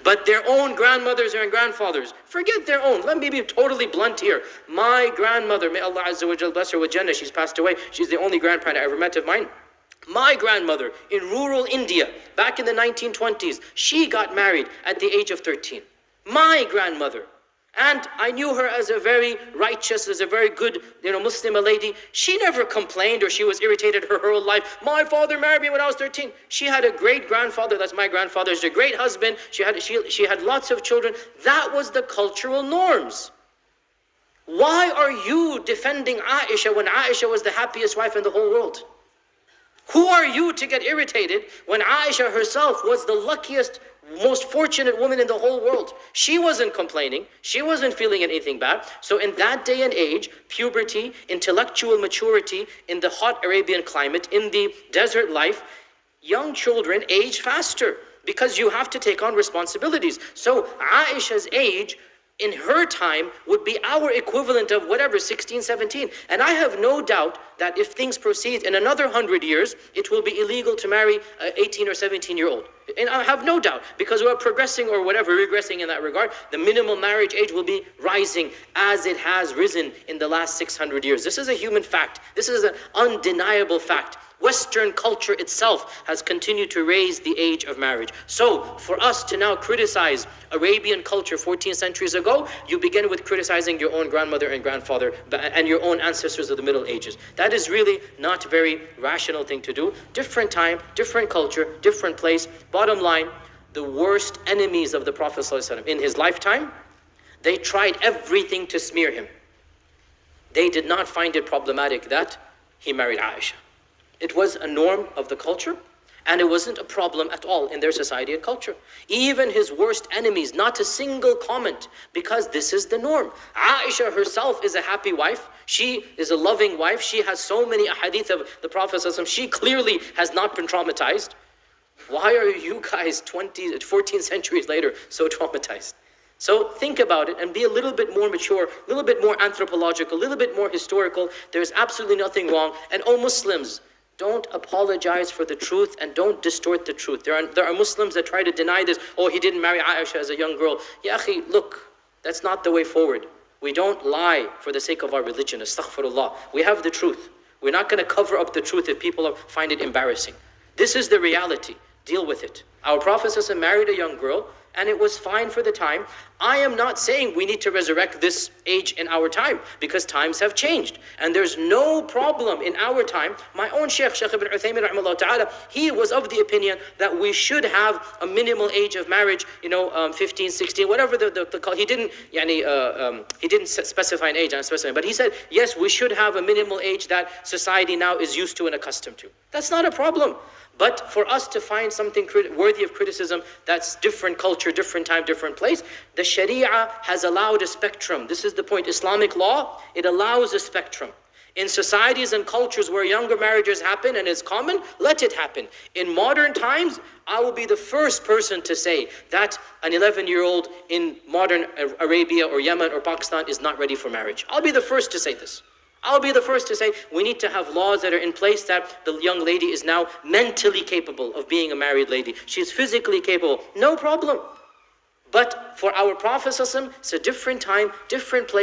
But their own grandmothers and grandfathers, forget their own. Let me be totally blunt here. My grandmother, may Allah Azza wa Jal bless her with Jannah, she's passed away. She's the only grandparent I ever met of mine. My grandmother in rural India, back in the 1920s, she got married at the age of 13. My grandmother. And I knew her as a very righteous, as a very good, Muslim lady. She never complained or she was irritated her whole life. My father married me when I was 13. She had a great grandfather, that's my grandfather. She's a great husband. She had lots of children. That was the cultural norms. Why are you defending Aisha when Aisha was the happiest wife in the whole world? Who are you to get irritated when Aisha herself was the luckiest, most fortunate woman in the whole world? She wasn't complaining. She wasn't feeling anything bad. So in that day and age, puberty, intellectual maturity, in the hot Arabian climate, in the desert life, young children age faster because you have to take on responsibilities. So Aisha's age in her time would be our equivalent of whatever, 16, 17. And I have no doubt that if things proceed in another 100 years, it will be illegal to marry an 18 or 17-year-old. And I have no doubt, because we're progressing or whatever, regressing in that regard, the minimum marriage age will be rising as it has risen in the last 600 years. This is a human fact. This is an undeniable fact. Western culture itself has continued to raise the age of marriage. So for us to now criticize Arabian culture 14 centuries ago, you begin with criticizing your own grandmother and grandfather and your own ancestors of the Middle Ages. That is really not a very rational thing to do. Different time, different culture, different place. Bottom line, the worst enemies of the Prophet ﷺ in his lifetime, they tried everything to smear him. They did not find it problematic that he married Aisha. It was a norm of the culture, and it wasn't a problem at all in their society and culture. Even his worst enemies, not a single comment, because this is the norm. Aisha herself is a happy wife. She is a loving wife. She has so many ahadith of the Prophet ﷺ. She clearly has not been traumatized. Why are you guys 14 centuries later so traumatized? So think about it and be a little bit more mature, a little bit more anthropological, a little bit more historical. There's absolutely nothing wrong. And Muslims, don't apologize for the truth and don't distort the truth. There are Muslims that try to deny this. Oh, he didn't marry Aisha as a young girl. Ya akhi, look, that's not the way forward. We don't lie for the sake of our religion. Astaghfirullah. We have the truth. We're not going to cover up the truth if people find it embarrassing. This is the reality. Deal with it. Our Prophet ﷺ married a young girl, and it was fine for the time. I am not saying we need to resurrect this age in our time, because times have changed. And there's no problem in our time. My own Shaykh Ibn Uthaymin, rahimahullah ta'ala, he was of the opinion that we should have a minimal age of marriage, 15, 16, whatever he didn't specify an age, I'm specifying, but he said, yes, we should have a minimal age that society now is used to and accustomed to. That's not a problem. But for us to find something worthy of criticism that's different culture, different time, different place, the Sharia has allowed a spectrum. This is the point. Islamic law, it allows a spectrum. In societies and cultures where younger marriages happen and it's common, let it happen. In modern times, I will be the first person to say that an 11-year-old in modern Arabia or Yemen or Pakistan is not ready for marriage. I'll be the first to say this. I'll be the first to say we need to have laws that are in place that the young lady is now mentally capable of being a married lady. She's physically capable, no problem. But for our Prophet ﷺ, it's a different time, different place.